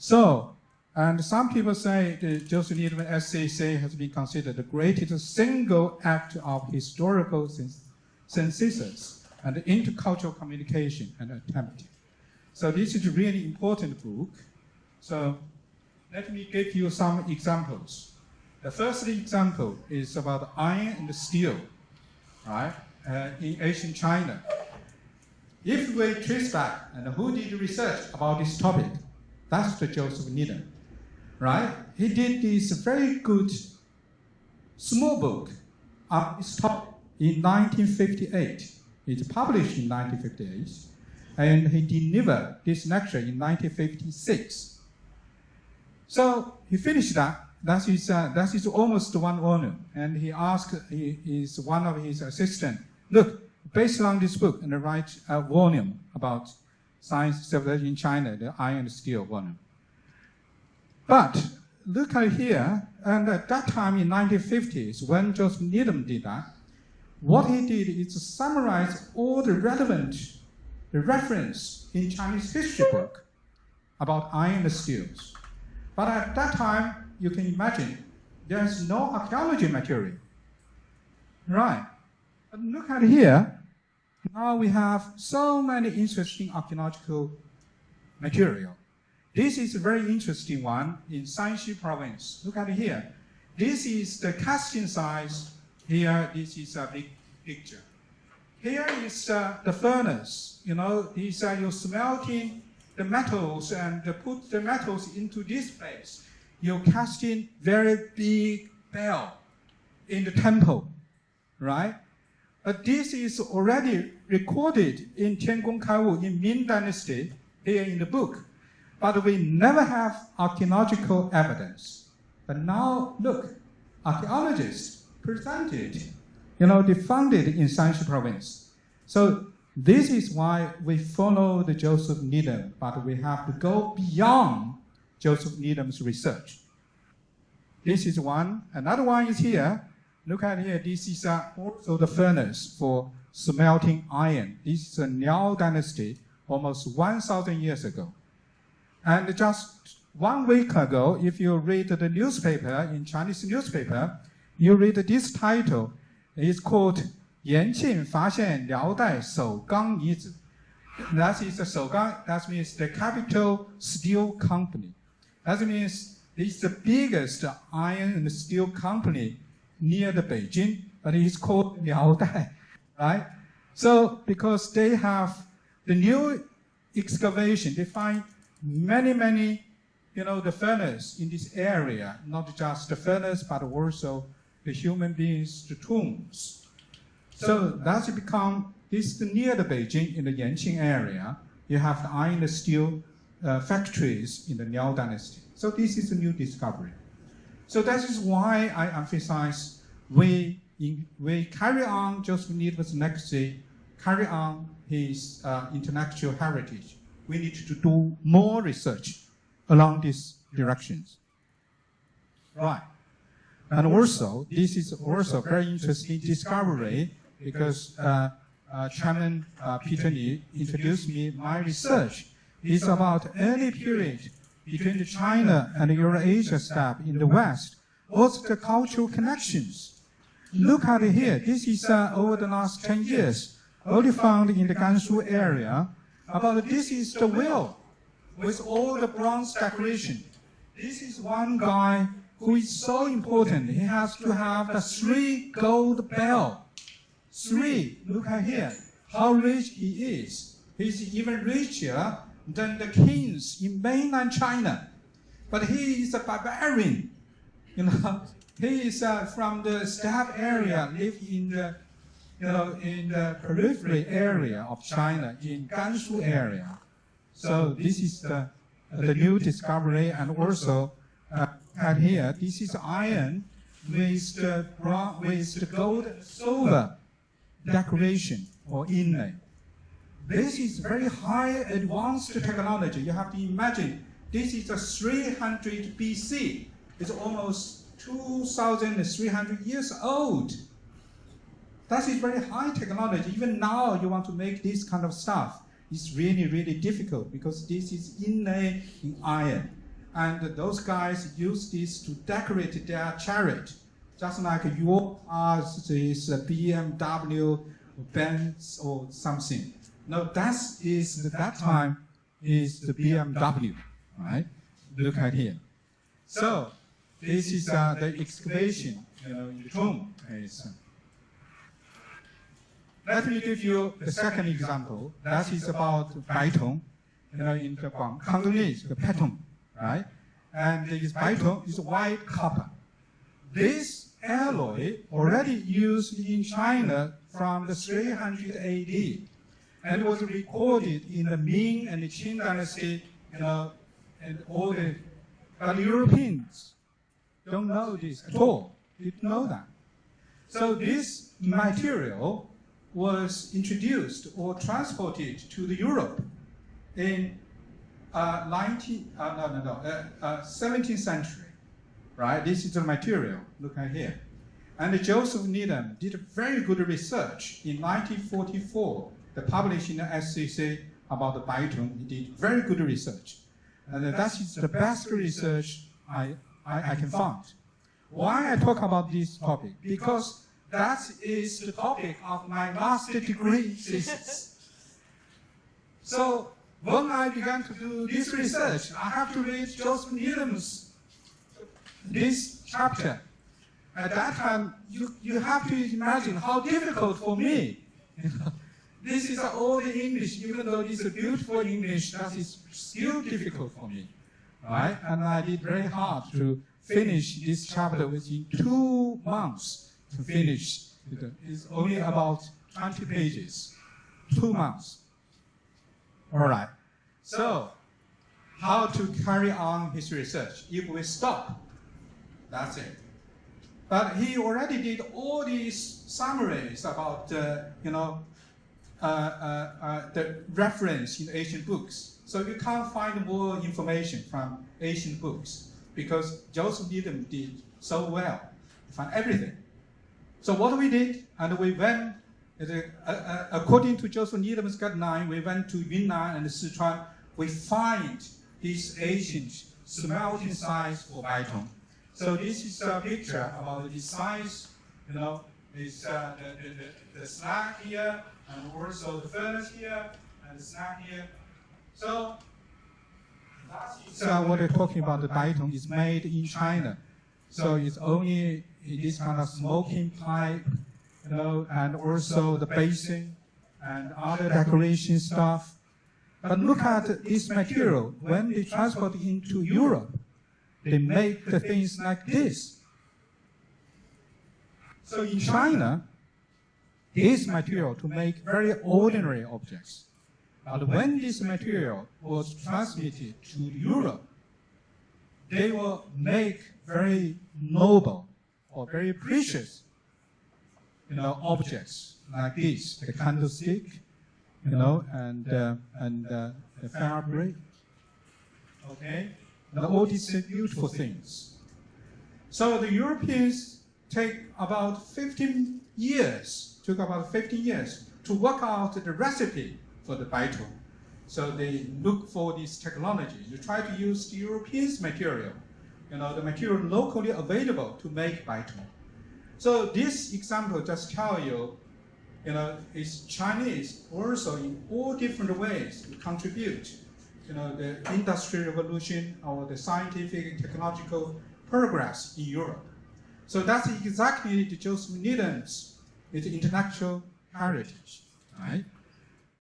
So, and some people say that Joseph Needham SCC has been considered the greatest single act of historical synthesis and intercultural communication and attempt. So this is a really important book. So let me give you some examples. The first example is about iron and steel, right, in ancient China. If we trace back, and who did research about this topic? That's the Joseph Needham, right? He did this very good small book on this topic in 1958. It's published in 1958, and he delivered this lecture in 1956. So he finished that. That is almost one volume. And he asked one of his assistants, look, based on this book, and write a volume about science civilization in China, the iron and steel volume. But look at here, and at that time in 1950s, when Joseph Needham did that, what he did is to summarize all the relevant reference in Chinese history book about iron and steels. But at that time, you can imagine, there's no archaeology material. Right. But look at here. Now we have so many interesting archaeological material. This is a very interesting one in Shanxi province. Look at here. This is the casting size. Here, this is a big picture. Here is the furnace. You know, these are you're smelting the metals and put the metals into this place. You're casting very big bell in the temple, right? But this is already recorded in Tiangong Kaiwu in Ming Dynasty here in the book. But we never have archaeological evidence. But now, look, archaeologists presented, they found it in Shanxi province. So this is why we follow the Joseph Needham, but we have to go beyond Joseph Needham's research. This is one. Another one is here. Look at here. This is also the furnace for smelting iron. This is a Liao dynasty, almost 1,000 years ago. And just 1 week ago, if you read the newspaper, in Chinese newspaper, you read this title. It's called 延庆发现辽代首钢遗址. That is the 首钢, that means the capital steel company. That means it's the biggest iron and steel company near the Beijing, but it's called Liaodai, right? So because they have the new excavation, they find many, the furnace in this area, not just the furnace, but also the human beings, the tombs. So that's become, this is near the Beijing in the Yanqing area. You have the iron and steel factories in the Liao dynasty. So this is a new discovery. So that is why I emphasize we carry on Joseph Needham's legacy, carry on his intellectual heritage. We need to do more research along these directions. Right. And also, this is also a very interesting discovery because Chairman Peter Li introduced me my research. It's about early period between the China and the Eurasia steppe in the West, also the cultural connections. Look at it here. This is over the last 10 years, only found in the Gansu area. About this is the wheel with all the bronze decoration. This is one guy who is so important. He has to have the 3 gold bell. 3, look at here, how rich he is. He's even richer than the kings in mainland China. But he is a barbarian. He is from the steppe area, live in the, in the periphery area of China, in Gansu area. So this is the new discovery, and also at here, this is iron with the gold and silver decoration or inlay. This is very high advanced technology. You have to imagine, this is a 300 BC. It's almost 2,300 years old. That is very high technology. Even now, you want to make this kind of stuff. It's really, really difficult because this is inlay in iron. and those guys use this to decorate their chariot, just like your cars is a BMW, or Benz, or something. No, that time is the BMW, right? Look at here. So this is the excavation, in the tomb. Let me give you the second example. That is about Baitong. In the Cantonese, the Petong, right? And this Baitong is white copper. This alloy already used in China from the 300 AD, and it was recorded in the Ming and the Qing dynasty, and all the, but the Europeans don't know this at all. They didn't know that. So this material was introduced or transported to the Europe in 17th century, right? This is the material. Look at here. And Joseph Needham did very good research in 1944. They published in the SCC about the Baitong. He did very good research. And that is the best research I can find. Why I talk about this topic? Because that is the topic of my master degree thesis. So when I began to do this research, I have to read Joseph Needham's this chapter. At that time, you have to imagine how difficult for me. This is all the English, even though this is beautiful English, that is still difficult for me, right? And I did very hard to finish this chapter within 2 months to finish. It's only about 20 pages, 2 months. All right. So, how to carry on his research? If we stop, that's it. But he already did all these summaries about, the reference in ancient books. So you can't find more information from ancient books because Joseph Needham did so well to find everything. So what we did, and we went, according to Joseph Needham's guideline, we went to Yunnan and Sichuan. We find these ancient smelting sites for Baitong. So this is a picture about the size, it's the slag here, and also the furnace here, and the slag here. So that is what we're talking about. The Baitong is made in China. So it's only this kind of smoking pipe, and also the basin and other decoration stuff. But look at this material. When they transport it into Europe, they make the things like this. So in China, this material to make very ordinary objects. But when this material was transmitted to Europe, they will make very noble or very precious, objects like this, the candlestick, and the fabric. Okay, and all these beautiful things. So the Europeans took about 15 years to work out the recipe for the Baitong. So they look for this technology. They try to use the European material, the material locally available to make Baitong. So this example just tell you, it's Chinese also in all different ways to contribute, the industrial revolution or the scientific and technological progress in Europe. So that's exactly the Joseph Needham's intellectual heritage, right?